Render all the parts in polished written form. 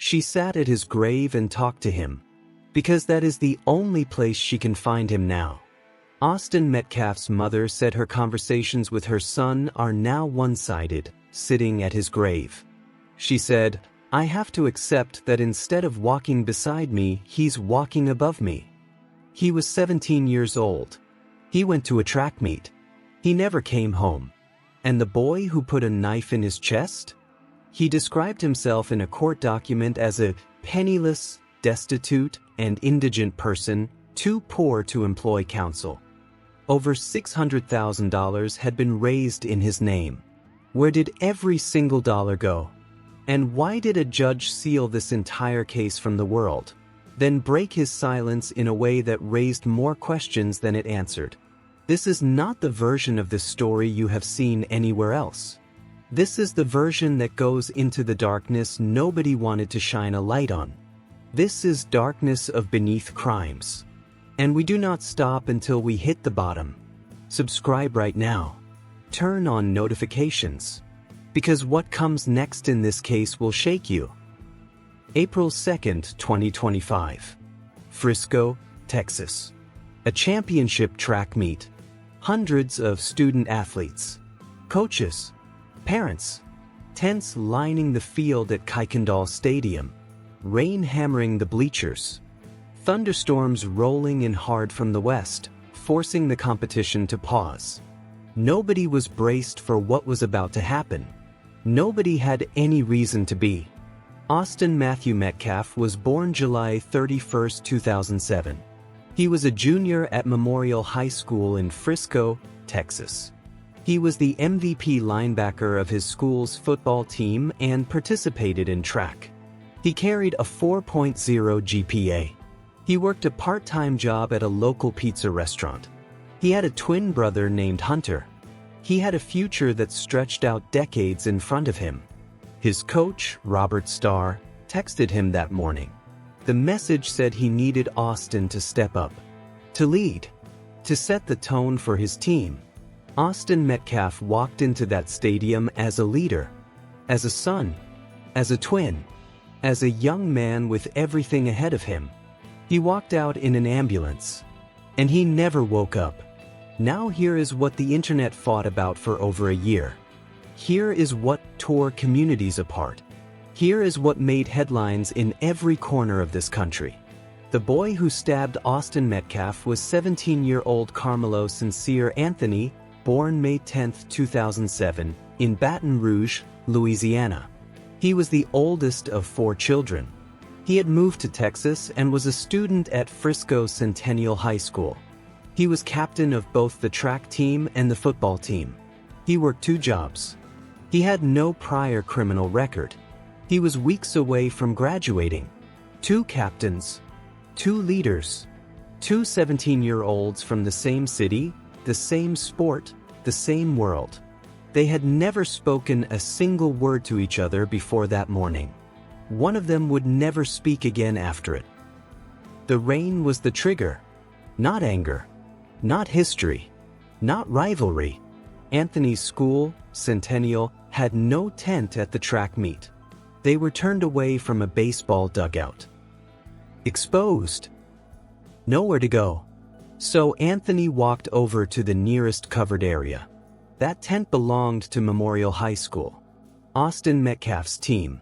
She sat at his grave and talked to him, because that is the only place she can find him now. Austin Metcalf's mother said her conversations with her son are now one-sided, sitting at his grave. She said, "I have to accept that instead of walking beside me, he's walking above me." He was 17 years old. He went to a track meet. He never came home. And the boy who put a knife in his chest? He described himself in a court document as a penniless, destitute, and indigent person, too poor to employ counsel. Over $600,000 had been raised in his name. Where did every single dollar go? And why did a judge seal this entire case from the world, then break his silence in a way that raised more questions than it answered? This is not the version of this story you have seen anywhere else. This is the version that goes into the darkness nobody wanted to shine a light on. This is darkness of beneath crimes. And we do not stop until we hit the bottom. Subscribe right now. Turn on notifications. Because what comes next in this case will shake you. April 2nd, 2025. Frisco, Texas. A championship track meet. Hundreds of student athletes, coaches, parents, tents lining the field at Kuykendall Stadium, rain hammering the bleachers, thunderstorms rolling in hard from the west, forcing the competition to pause. Nobody was braced for what was about to happen. Nobody had any reason to be. Austin Matthew Metcalf was born July 31, 2007. He was a junior at Memorial High School in Frisco, Texas. He was the MVP linebacker of his school's football team and participated in track. He carried a 4.0 GPA. He worked a part-time job at a local pizza restaurant. He had a twin brother named Hunter. He had a future that stretched out decades in front of him. His coach, Robert Starr, texted him that morning. The message said he needed Austin to step up, to lead, to set the tone for his team. Austin Metcalf walked into that stadium as a leader, as a son, as a twin, as a young man with everything ahead of him. He walked out in an ambulance, and he never woke up. Now here is what the internet fought about for over a year. Here is what tore communities apart. Here is what made headlines in every corner of this country. The boy who stabbed Austin Metcalf was 17-year-old Karmelo Sincere Anthony, born May 10, 2007, in Baton Rouge, Louisiana. He was the oldest of 4 children. He had moved to Texas and was a student at Frisco Centennial High School. He was captain of both the track team and the football team. He worked 2 jobs. He had no prior criminal record. He was weeks away from graduating. 2 captains, 2 leaders, 2 17-year-olds from the same city, the same sport, the same world. They had never spoken a single word to each other before that morning. One of them would never speak again after it. The rain was the trigger. Not anger. Not history. Not rivalry. Anthony's school, Centennial, had no tent at the track meet. They were turned away from a baseball dugout. Exposed. Nowhere to go. So Anthony walked over to the nearest covered area. That tent belonged to Memorial High School, Austin Metcalf's team.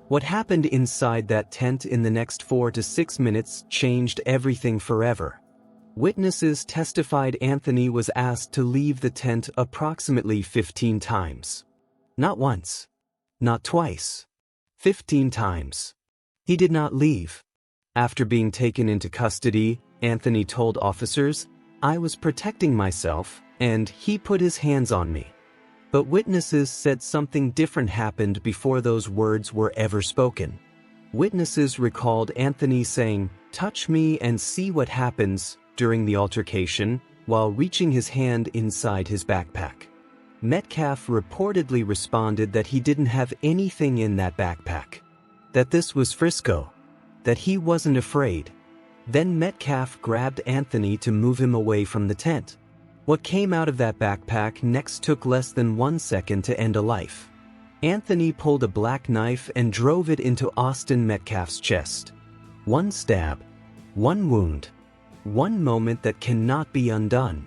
What happened inside that tent in the next 4 to 6 minutes changed everything forever. Witnesses testified Anthony was asked to leave the tent approximately 15 times. Not once. Not twice. 15 times. He did not leave. After being taken into custody, Anthony told officers, "I was protecting myself, and he put his hands on me." But witnesses said something different happened before those words were ever spoken. Witnesses recalled Anthony saying, "Touch me and see what happens," during the altercation, while reaching his hand inside his backpack. Metcalf reportedly responded that he didn't have anything in that backpack. That this was Frisco. That he wasn't afraid. Then Metcalf grabbed Anthony to move him away from the tent. What came out of that backpack next took less than 1 second to end a life. Anthony pulled a black knife and drove it into Austin Metcalf's chest. One stab. One wound. One moment that cannot be undone.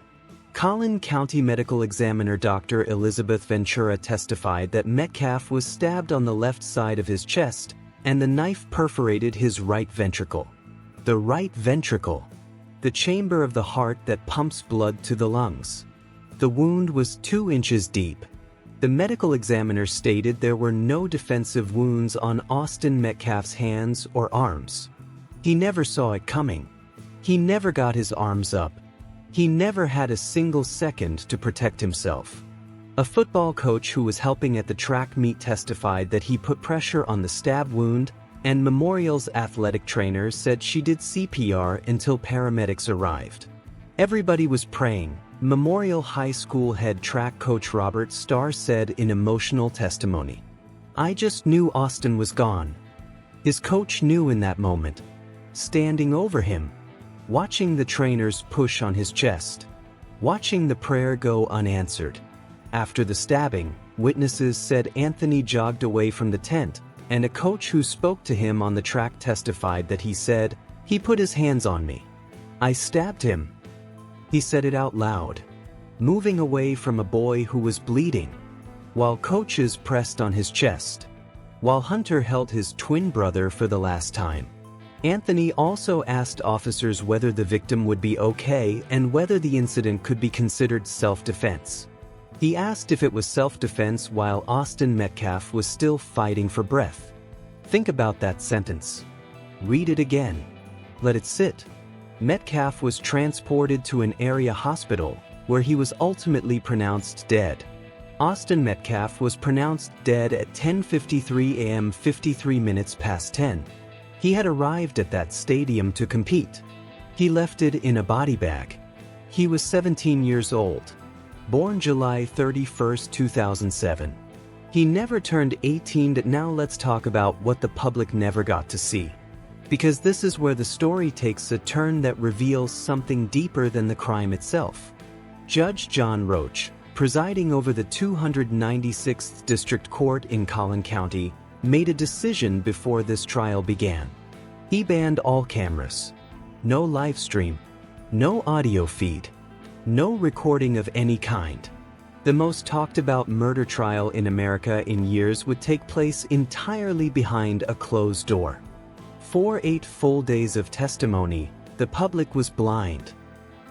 Collin County Medical Examiner Dr. Elizabeth Ventura testified that Metcalf was stabbed on the left side of his chest, and the knife perforated his right ventricle. The right ventricle. The chamber of the heart that pumps blood to the lungs. The wound was 2 inches deep. The medical examiner stated there were no defensive wounds on Austin Metcalf's hands or arms. He never saw it coming. He never got his arms up. He never had a single second to protect himself. A football coach who was helping at the track meet testified that he put pressure on the stab wound, and Memorial's athletic trainer said she did CPR until paramedics arrived. Everybody was praying, Memorial High School head track coach Robert Starr said in emotional testimony. I just knew Austin was gone. His coach knew in that moment. Standing over him. Watching the trainers push on his chest. Watching the prayer go unanswered. After the stabbing, witnesses said Anthony jogged away from the tent, and a coach who spoke to him on the track testified that he said, "He put his hands on me. I stabbed him." He said it out loud, moving away from a boy who was bleeding, while coaches pressed on his chest, while Hunter held his twin brother for the last time. Anthony also asked officers whether the victim would be okay and whether the incident could be considered self-defense. He asked if it was self-defense while Austin Metcalf was still fighting for breath. Think about that sentence. Read it again. Let it sit. Metcalf was transported to an area hospital, where he was ultimately pronounced dead. Austin Metcalf was pronounced dead at 10:53 a.m. 53 minutes past 10. He had arrived at that stadium to compete. He left it in a body bag. He was 17 years old. Born July 31, 2007. He never turned 18. Now let's talk about what the public never got to see. Because this is where the story takes a turn that reveals something deeper than the crime itself. Judge John Roach, presiding over the 296th District Court in Collin County, made a decision before this trial began. He banned all cameras. No live stream. No audio feed. No recording of any kind. The most talked about murder trial in America in years would take place entirely behind a closed door. For 8 full days of testimony, the public was blind.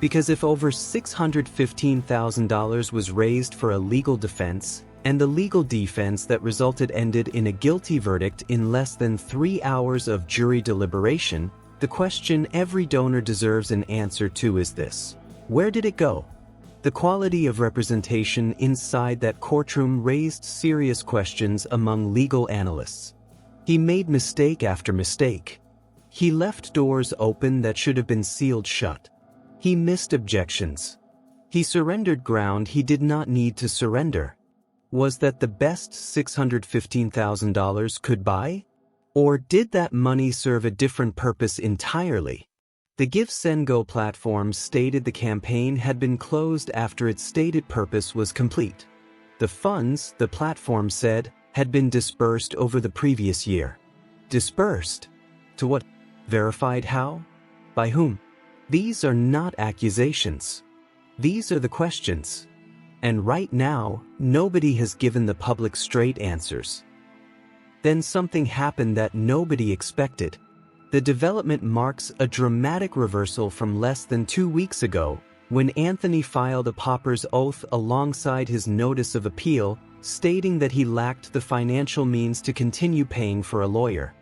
Because if over $615,000 was raised for a legal defense, and the legal defense that resulted ended in a guilty verdict in less than 3 hours of jury deliberation, the question every donor deserves an answer to is this: where did it go? The quality of representation inside that courtroom raised serious questions among legal analysts. He made mistake after mistake. He left doors open that should have been sealed shut. He missed objections. He surrendered ground he did not need to surrender. Was that the best $615,000 could buy? Or did that money serve a different purpose entirely? The Give Send Go platform stated the campaign had been closed after its stated purpose was complete. The funds, the platform said, had been dispersed over the previous year. Dispersed? To what? Verified how? By whom? These are not accusations. These are the questions. And right now, nobody has given the public straight answers. Then something happened that nobody expected. The development marks a dramatic reversal from less than 2 weeks ago, when Anthony filed a pauper's oath alongside his notice of appeal, stating that he lacked the financial means to continue paying for a lawyer.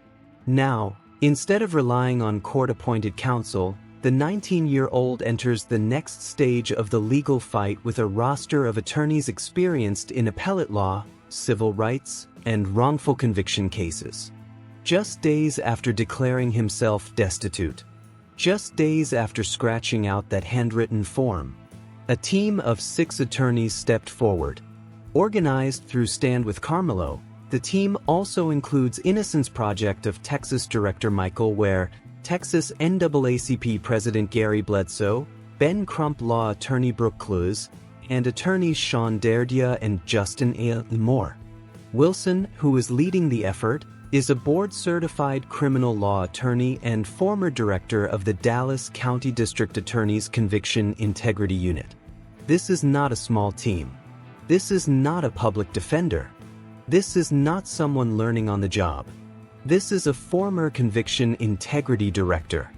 Now, instead of relying on court-appointed counsel, the 19-year-old enters the next stage of the legal fight with a roster of attorneys experienced in appellate law, civil rights, and wrongful conviction cases. Just days after declaring himself destitute. Just days after scratching out that handwritten form. A team of 6 attorneys stepped forward. Organized through Stand with Karmelo, the team also includes Innocence Project of Texas Director Michael Ware, Texas NAACP President Gary Bledsoe, Ben Crump Law Attorney Brooke Clues, and attorneys Sean Derdia and Justin A. Moore. Wilson, who is leading the effort, is a board-certified criminal law attorney and former director of the Dallas County District Attorney's Conviction Integrity Unit. This is not a small team. This is not a public defender. This is not someone learning on the job. This is a former Conviction Integrity Director,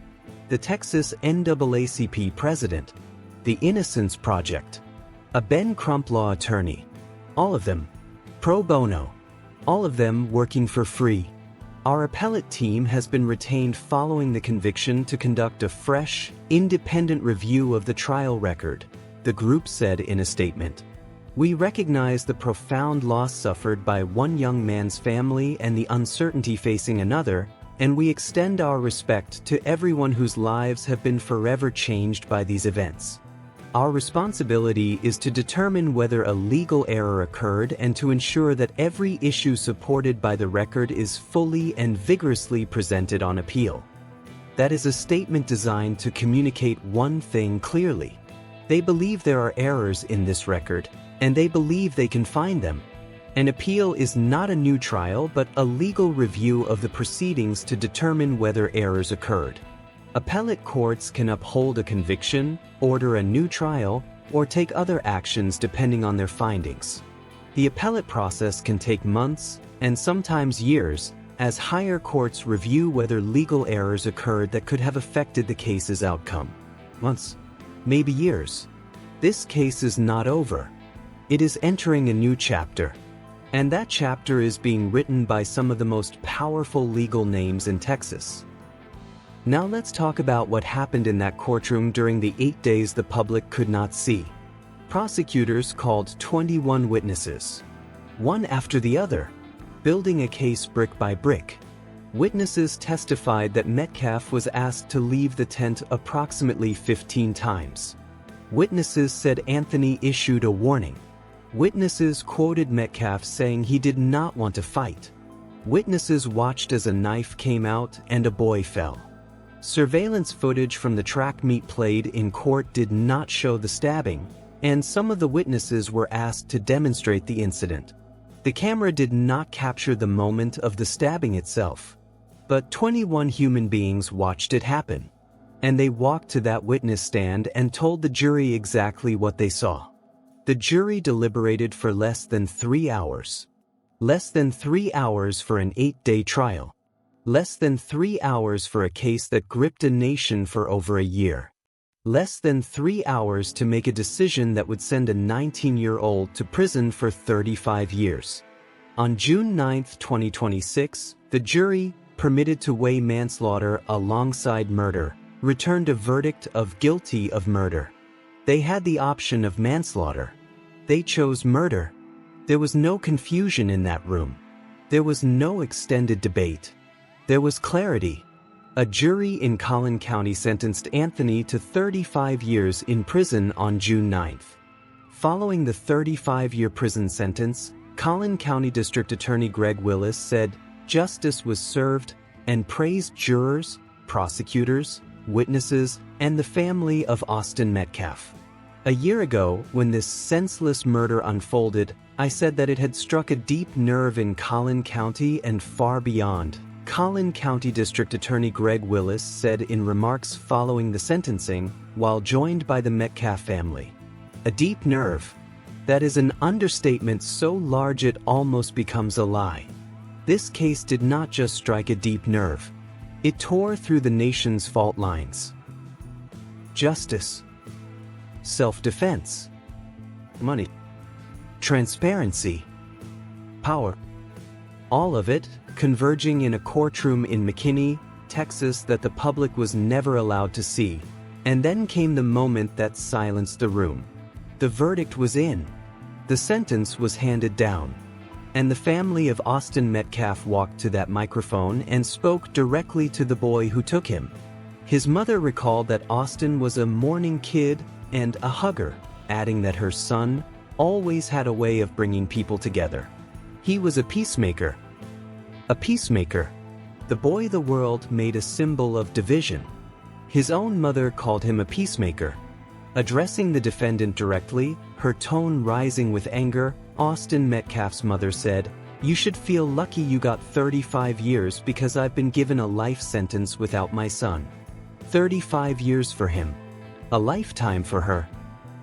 the Texas NAACP President, the Innocence Project, a Ben Crump law attorney. All of them pro bono. All of them working for free. Our appellate team has been retained following the conviction to conduct a fresh, independent review of the trial record, the group said in a statement. We recognize the profound loss suffered by one young man's family and the uncertainty facing another, and we extend our respect to everyone whose lives have been forever changed by these events. Our responsibility is to determine whether a legal error occurred and to ensure that every issue supported by the record is fully and vigorously presented on appeal. That is a statement designed to communicate one thing clearly. They believe there are errors in this record, and they believe they can find them. An appeal is not a new trial but a legal review of the proceedings to determine whether errors occurred. Appellate courts can uphold a conviction, order a new trial, or take other actions depending on their findings. The appellate process can take months, and sometimes years, as higher courts review whether legal errors occurred that could have affected the case's outcome. Months, maybe years. This case is not over. It is entering a new chapter. And that chapter is being written by some of the most powerful legal names in Texas. Now let's talk about what happened in that courtroom during the 8 days the public could not see. Prosecutors called 21 witnesses, one after the other, building a case brick by brick. Witnesses testified that Metcalf was asked to leave the tent approximately 15 times. Witnesses said Anthony issued a warning. Witnesses quoted Metcalf saying he did not want to fight. Witnesses watched as a knife came out and a boy fell. Surveillance footage from the track meet played in court did not show the stabbing, and some of the witnesses were asked to demonstrate the incident. The camera did not capture the moment of the stabbing itself, but 21 human beings watched it happen, and they walked to that witness stand and told the jury exactly what they saw. The jury deliberated for less than 3 hours. Less than 3 hours for an 8-day trial. Less than 3 hours for a case that gripped a nation for over a year. Less than 3 hours to make a decision that would send a 19-year-old to prison for 35 years. On June 9, 2026, the jury, permitted to weigh manslaughter alongside murder, returned a verdict of guilty of murder. They had the option of manslaughter. They chose murder. There was no confusion in that room. There was no extended debate. There was clarity. A jury in Collin County sentenced Anthony to 35 years in prison on June 9th. Following the 35-year prison sentence, Collin County District Attorney Greg Willis said justice was served and praised jurors, prosecutors, witnesses, and the family of Austin Metcalf. A year ago, when this senseless murder unfolded, I said that it had struck a deep nerve in Collin County and far beyond. Collin County District Attorney Greg Willis said in remarks following the sentencing, while joined by the Metcalf family. A deep nerve. That is an understatement so large it almost becomes a lie. This case did not just strike a deep nerve. It tore through the nation's fault lines. Justice. Self-defense. Money. Transparency. Power. All of it converging in a courtroom in McKinney, Texas that the public was never allowed to see. And then came the moment that silenced the room. The verdict was in. The sentence was handed down. And the family of Austin Metcalf walked to that microphone and spoke directly to the boy who took him. His mother recalled that Austin was a morning kid and a hugger, adding that her son always had a way of bringing people together. He was a peacemaker. A peacemaker. The boy the world made a symbol of division. His own mother called him a peacemaker. Addressing the defendant directly, her tone rising with anger, Austin Metcalf's mother said, You should feel lucky you got 35 years because I've been given a life sentence without my son. 35 years for him. A lifetime for her.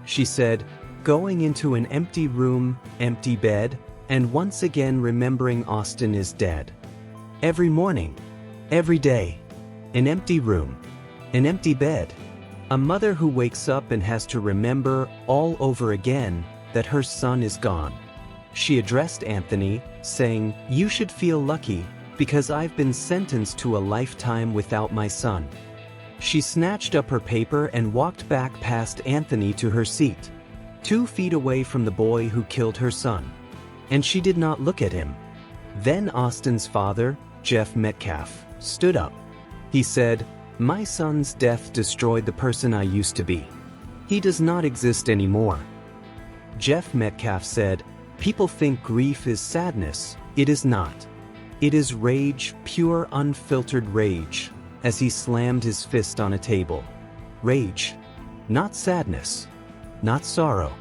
She said, going into an empty room, empty bed, and once again remembering Austin is dead. Every morning. Every day. An empty room. An empty bed. A mother who wakes up and has to remember all over again that her son is gone. She addressed Anthony, saying, "You should feel lucky, because I've been sentenced to a lifetime without my son." She snatched up her paper and walked back past Anthony to her seat, 2 feet away from the boy who killed her son. And she did not look at him. Then Austin's father, Jeff Metcalf, stood up. He said, "My son's death destroyed the person I used to be. He does not exist anymore." Jeff Metcalf said, "People think grief is sadness. It is not. It is rage, pure unfiltered rage," as he slammed his fist on a table. Rage. Not sadness. Not sorrow.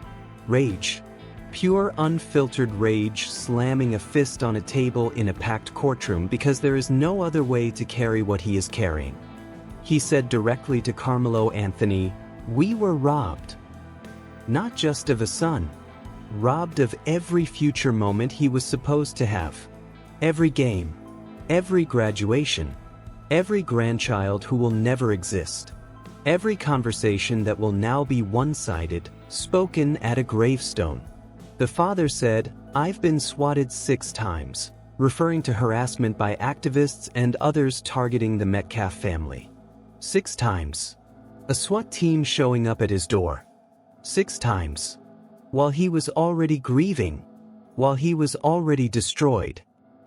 Rage. Pure unfiltered rage, slamming a fist on a table in a packed courtroom because there is no other way to carry what he is carrying. He said directly to Karmelo Anthony, "We were robbed. Not just of a son. Robbed of every future moment he was supposed to have. Every game. Every graduation. Every grandchild who will never exist. Every conversation that will now be one-sided, spoken at a gravestone." The father said, "I've been swatted 6 times," referring to harassment by activists and others targeting the Metcalf family. 6 times. A SWAT team showing up at his door. 6 times. While he was already grieving. While he was already destroyed.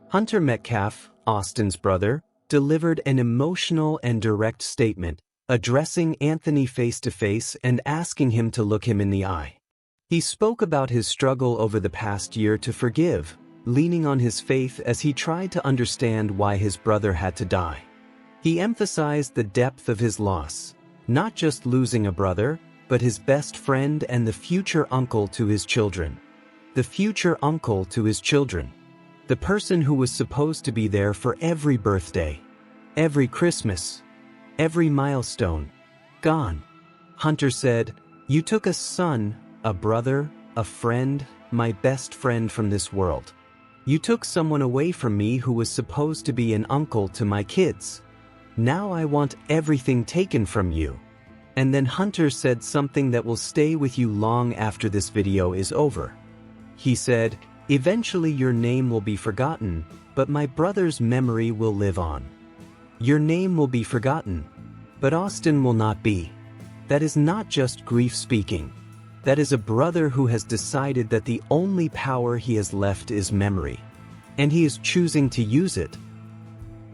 Hunter Metcalf, Austin's brother, delivered an emotional and direct statement, addressing Anthony face to face and asking him to look him in the eye. He spoke about his struggle over the past year to forgive, leaning on his faith as he tried to understand why his brother had to die. He emphasized the depth of his loss, not just losing a brother, but his best friend and the future uncle to his children. The future uncle to his children. The person who was supposed to be there for every birthday, every Christmas, every milestone. Gone. Hunter said, "You took a son, a brother, a friend, my best friend from this world. You took someone away from me who was supposed to be an uncle to my kids. Now I want everything taken from you." And then Hunter said something that will stay with you long after this video is over. He said, "Eventually your name will be forgotten, but my brother's memory will live on. Your name will be forgotten, but Austin will not be." That is not just grief speaking. That is a brother who has decided that the only power he has left is memory. And he is choosing to use it.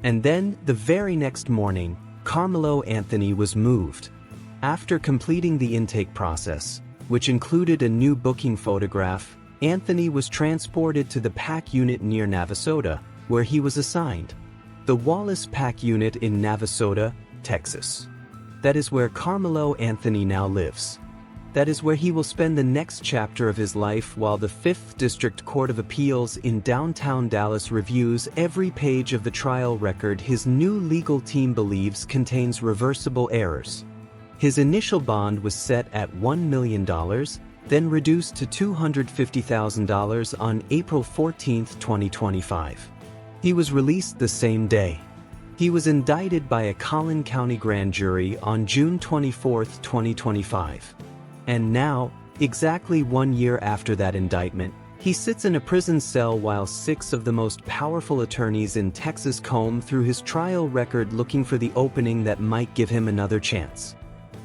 And then, the very next morning, Karmelo Anthony was moved. After completing the intake process, which included a new booking photograph, Anthony was transported to the PAC unit near Navasota, where he was assigned. The Wallace PAC unit in Navasota, Texas. That is where Karmelo Anthony now lives. That is where he will spend the next chapter of his life while the 5th District Court of Appeals in downtown Dallas reviews every page of the trial record his new legal team believes contains reversible errors. His initial bond was set at $1 million, then reduced to $250,000 on April 14, 2025. He was released the same day. He was indicted by a Collin County grand jury on June 24, 2025. And now, exactly 1 year after that indictment, he sits in a prison cell while 6 of the most powerful attorneys in Texas comb through his trial record looking for the opening that might give him another chance.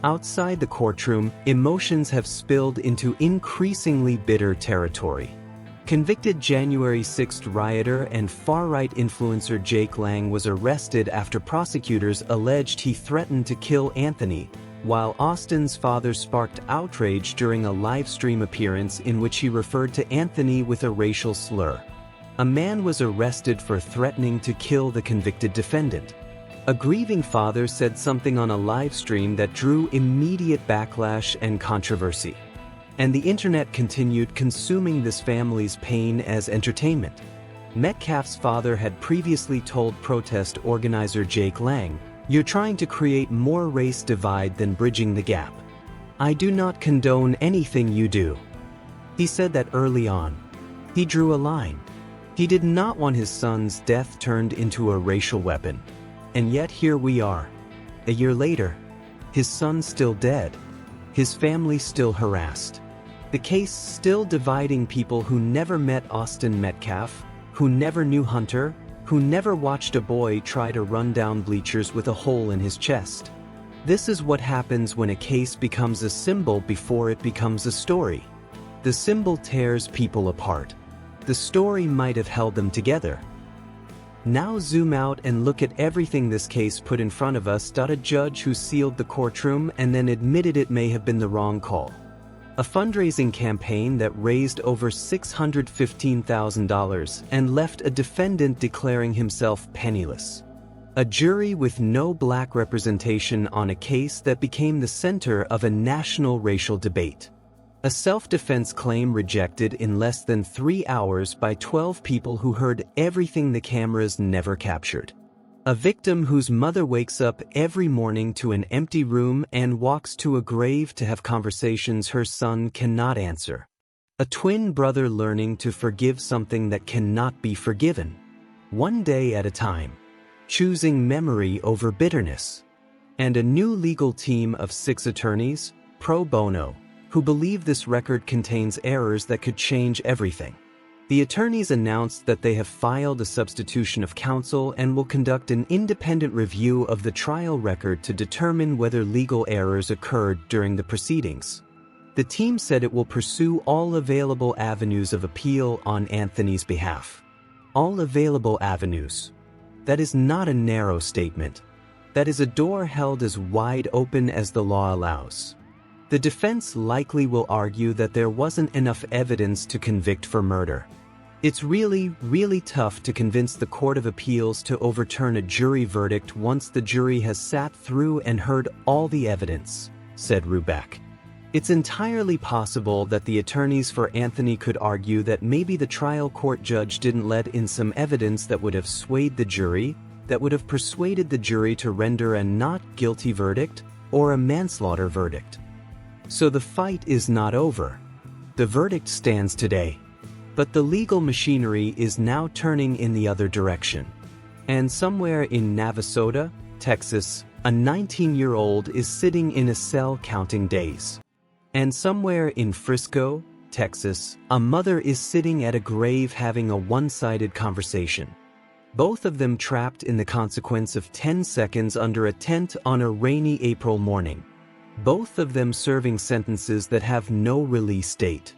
Outside the courtroom, emotions have spilled into increasingly bitter territory. Convicted January 6 rioter and far-right influencer Jake Lang was arrested after prosecutors alleged he threatened to kill Anthony, while Austin's father sparked outrage during a live stream appearance in which he referred to Anthony with a racial slur. A man was arrested for threatening to kill the convicted defendant. A grieving father said something on a live stream that drew immediate backlash and controversy. And the internet continued consuming this family's pain as entertainment. Metcalf's father had previously told protest organizer Jake Lang, "You're trying to create more race divide than bridging the gap. I do not condone anything you do." He said that early on. He drew a line. He did not want his son's death turned into a racial weapon. And yet here we are. A year later, his son still dead. His family still harassed. The case still dividing people who never met Austin Metcalf, who never knew Hunter, who never watched a boy try to run down bleachers with a hole in his chest. This is what happens when a case becomes a symbol before it becomes a story. The symbol tears people apart. The story might have held them together. Now zoom out and look at everything this case put in front of us. A judge who sealed the courtroom and then admitted it may have been the wrong call. A fundraising campaign that raised over $615,000 and left a defendant declaring himself penniless. A jury with no black representation on a case that became the center of a national racial debate. A self-defense claim rejected in less than 3 hours by 12 people who heard everything the cameras never captured. A victim whose mother wakes up every morning to an empty room and walks to a grave to have conversations her son cannot answer. A twin brother learning to forgive something that cannot be forgiven. One day at a time. Choosing memory over bitterness. And a new legal team of 6 attorneys, pro bono, who believe this record contains errors that could change everything. The attorneys announced that they have filed a substitution of counsel and will conduct an independent review of the trial record to determine whether legal errors occurred during the proceedings. The team said it will pursue all available avenues of appeal on Anthony's behalf. All available avenues. That is not a narrow statement. That is a door held as wide open as the law allows. The defense likely will argue that there wasn't enough evidence to convict for murder. It's really tough to convince the Court of Appeals to overturn a jury verdict once the jury has sat through and heard all the evidence, said Rubeck. It's entirely possible that the attorneys for Anthony could argue that maybe the trial court judge didn't let in some evidence that would have swayed the jury, that would have persuaded the jury to render a not guilty verdict or a manslaughter verdict. So the fight is not over. The verdict stands today. But the legal machinery is now turning in the other direction. And somewhere in Navasota, Texas, a 19-year-old is sitting in a cell counting days. And somewhere in Frisco, Texas, a mother is sitting at a grave having a one-sided conversation. Both of them trapped in the consequence of 10 seconds under a tent on a rainy April morning. Both of them serving sentences that have no release date.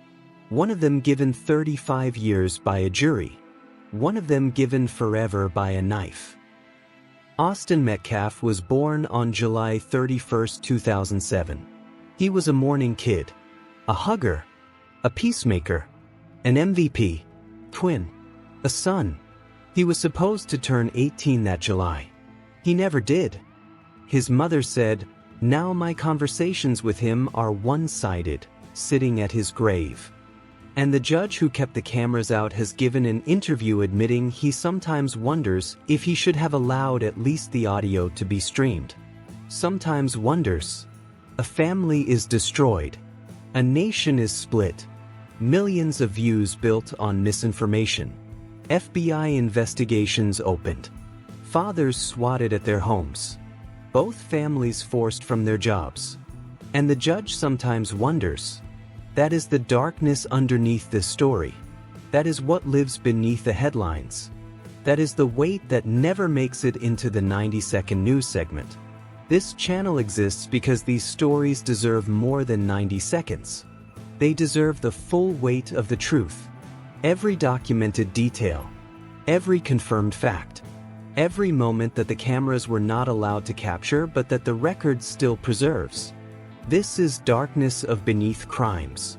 One of them given 35 years by a jury. One of them given forever by a knife. Austin Metcalf was born on July 31, 2007. He was a morning kid, a hugger, a peacemaker, an MVP, twin, a son. He was supposed to turn 18 that July. He never did. His mother said, "Now my conversations with him are one-sided, sitting at his grave." And the judge who kept the cameras out has given an interview admitting he sometimes wonders if he should have allowed at least the audio to be streamed. Sometimes wonders. A family is destroyed. A nation is split. Millions of views built on misinformation. FBI investigations opened. Fathers swatted at their homes. Both families forced from their jobs. And the judge sometimes wonders. That is the darkness underneath this story. That is what lives beneath the headlines. That is the weight that never makes it into the 90-second news segment. This channel exists because these stories deserve more than 90 seconds. They deserve the full weight of the truth. Every documented detail. Every confirmed fact. Every moment that the cameras were not allowed to capture but that the record still preserves. This is darkness of beneath crimes.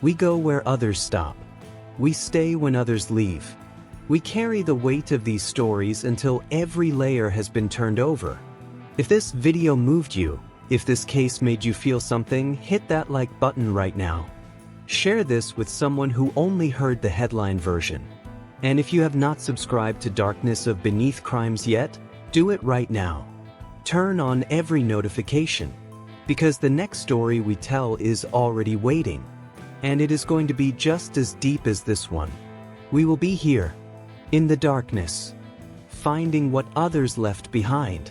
We go where others stop. We stay when others leave. We carry the weight of these stories until every layer has been turned over. If this video moved you, if this case made you feel something, hit that like button right now. Share this with someone who only heard the headline version. And if you have not subscribed to Darkness of Beneath Crimes yet, do it right now. Turn on every notification, because the next story we tell is already waiting, and it is going to be just as deep as this one. We will be here, in the darkness, finding what others left behind.